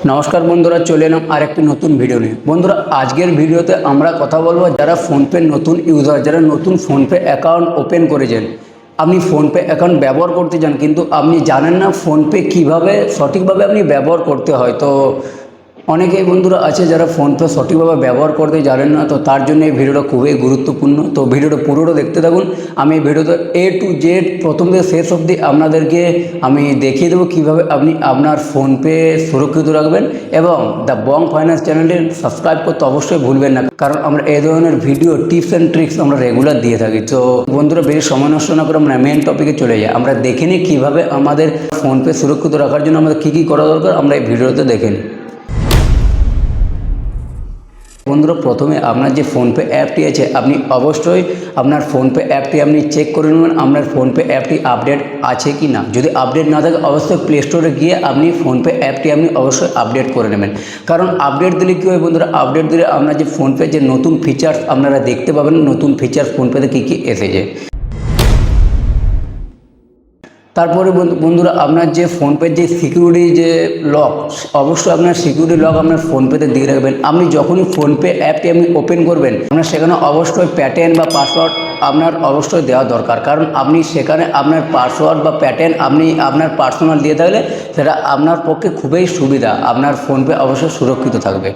নমস্কার বন্ধুরা, চলে এলাম আর একটি নতুন ভিডিও নিয়ে। বন্ধুরা, আজকের ভিডিওতে আমরা কথা বলবো যারা ফোনপে নতুন ইউজার, যারা নতুন ফোনপে অ্যাকাউন্ট ওপেন করেছেন। আপনি ফোনপে অ্যাকাউন্ট ব্যবহার করতে চান, কিন্তু আপনি জানেন না ফোনপে কিভাবে সঠিকভাবে আপনি ব্যবহার করতে হয়। তো অনেকেই বন্ধুরা আছে যারা ফোনপে সঠিকভাবে ব্যবহার করতে জানেন না, তো তার জন্য এই ভিডিওটা খুবই গুরুত্বপূর্ণ। তো ভিডিওটা পুরোটা দেখতে থাকুন। আমি এই ভিডিওতে A to Z প্রথম থেকে শেষ অবধি আপনাদেরকে আমি দেখিয়ে দেবো কীভাবে আপনি আপনার ফোনপে সুরক্ষিত রাখবেন। এবং দ্য বং ফাইন্যান্স চ্যানেলটি সাবস্ক্রাইব করতে অবশ্যই ভুলবেন না, কারণ আমরা এই ধরনের ভিডিও টিপস অ্যান্ড ট্রিক্স আমরা রেগুলার দিয়ে থাকি। তো বন্ধুরা, বেশি সময় নষ্ট না করে আমরা মেন টপিকে চলে যাই। আমরা দেখে নিই কীভাবে আমাদের ফোনপে সুরক্ষিত রাখার জন্য আমাদের কী কী করা দরকার, আমরা এই ভিডিওতে দেখে নিই। বন্ধুরা, প্রথমে আপনার যে ফোনপে অ্যাপটি আছে, আপনি অবশ্যই আপনার ফোনপে অ্যাপটি আপনি চেক করে নেবেন আপনার ফোনপে অ্যাপটি আপডেট আছে কি না। যদি আপডেট না থাকে অবশ্যই প্লে স্টোরে গিয়ে আপনি ফোনপে অ্যাপটি আপনি অবশ্যই আপডেট করে নেবেন। কারণ আপডেট দিলে কী হয় বন্ধুরা, আপডেট দিলে আপনার যে ফোনপে যে নতুন ফিচার্স আপনারা দেখতে পাবেন, নতুন ফিচার্স ফোনপেতে কী কী এসেছে। তারপরে বন্ধুরা, আপনার যে ফোনপের যে সিকিউরিটি যে লক, অবশ্যই আপনার সিকিউরিটি লক আপনার ফোনপেতে দিয়ে রাখবেন। আপনি যখনই ফোনপে অ্যাপটি আপনি ওপেন করবেন, আপনার সেখানে অবশ্যই প্যাটার্ন বা পাসওয়ার্ড আপনার অবশ্যই দেওয়া দরকার। কারণ আপনি সেখানে আপনার পাসওয়ার্ড বা প্যাটার্ন আপনি আপনার পার্সোনাল দিয়ে থাকলে সেটা আপনার পক্ষে খুবই সুবিধা, আপনার ফোনপে অবশ্যই সুরক্ষিত থাকবে।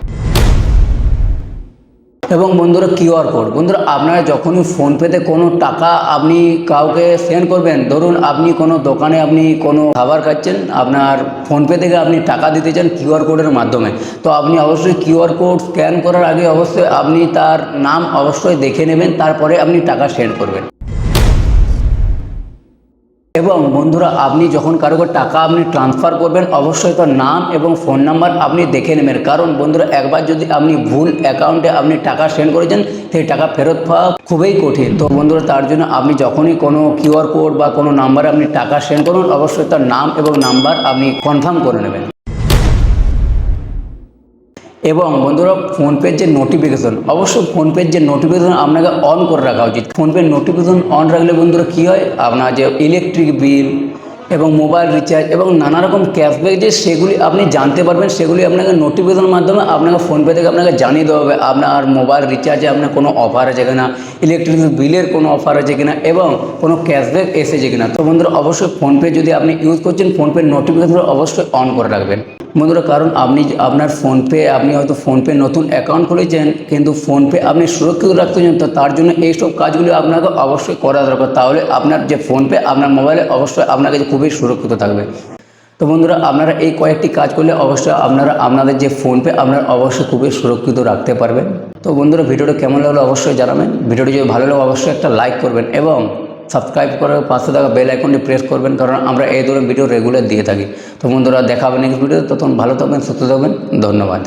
এবং বন্ধুরা, কিউআর কোড, বন্ধুরা আপনারা যখনই ফোনপেতে কোনো টাকা আপনি কাউকে সেন্ড করবেন, ধরুন আপনি কোনো দোকানে আপনি কোনো খাবার খাচ্ছেন, আপনার ফোনপে থেকে আপনি টাকা দিতে চান কিউআর কোডের মাধ্যমে, তো আপনি অবশ্যই কিউআর কোড স্ক্যান করার আগে অবশ্যই আপনি তার নাম অবশ্যই দেখে নেবেন, তারপরে আপনি টাকা সেন্ড করবেন। এবং বন্ধুরা, আপনি যখন কারো টাকা আপনি ট্রান্সফার করবেন, অবশ্যই তার নাম এবং ফোন নাম্বার আপনি দেখে নেবেন। কারণ বন্ধুরা, একবার যদি আপনি ভুল অ্যাকাউন্টে আপনি টাকা সেন্ড করেছেন, সেই টাকা ফেরত পাওয়া খুবই কঠিন। তো বন্ধুরা, তার জন্য আপনি যখনই কোনো কিউআর কোড বা কোনো নাম্বারে আপনি টাকা সেন্ড করুন, অবশ্যই তার নাম এবং নাম্বার আপনি কনফার্ম করে নেবেন। এবং বন্ধুরা, ফোনপের যে নোটিফিকেশন, অবশ্যই ফোনপের যে নোটিফিকেশন আপনাকে অন করে রাখা উচিত। ফোনপের নোটিফিকেশন অন রাখলে বন্ধুরা কী হয়, আপনার যে ইলেকট্রিক বিল এবং মোবাইল রিচার্জ এবং নানা রকম ক্যাশব্যাক যে সেগুলি আপনি জানতে পারবেন, সেগুলি আপনাকে নোটিফিকেশনের মাধ্যমে আপনাকে ফোনপে থেকে আপনাকে জানিয়ে দেওয়া হবে। আপনার মোবাইল রিচার্জে আপনার কোনো অফার আছে কিনা, ইলেকট্রিক বিলের কোনো অফার আছে কিনা, এবং কোনো ক্যাশব্যাক এসেছে কিনা। তো বন্ধুরা, অবশ্যই ফোনপে যদি আপনি ইউজ করছেন, ফোনপের নোটিফিকেশন অবশ্যই অন করে রাখবেন বন্ধুরা। কারণ আপনি আপনার ফোনপে আপনি হয়তো ফোনপে নতুন অ্যাকাউন্ট খুলেছেন, কিন্তু ফোনপে আপনি সুরক্ষিত রাখতে চান, তো তার জন্য এইসব কাজগুলি আপনাকে অবশ্যই করা দরকার। তাহলে আপনার যে ফোনপে আপনার মোবাইলে অবশ্যই আপনার কাছে খুবই সুরক্ষিত থাকবে। তো বন্ধুরা, আপনারা এই কয়েকটি কাজ করলে অবশ্যই আপনারা আপনাদের যে ফোনপে আপনারা অবশ্যই খুবই সুরক্ষিত রাখতে পারবেন। তো বন্ধুরা, ভিডিওটা কেমন লাগলো অবশ্যই জানাবেন। ভিডিওটি যদি ভালো লাগে অবশ্যই একটা লাইক করবেন এবং সাবস্ক্রাইব করে পাশে থাকা বেল আইকনটি প্রেস করবেন, কারণ আমরা এই ধরনের ভিডিও রেগুলার দিয়ে থাকি। তো বন্ধুরা, দেখা হবে নেক্সট ভিডিও। তখন ভালো থাকবেন, সুস্থ থাকবেন। ধন্যবাদ।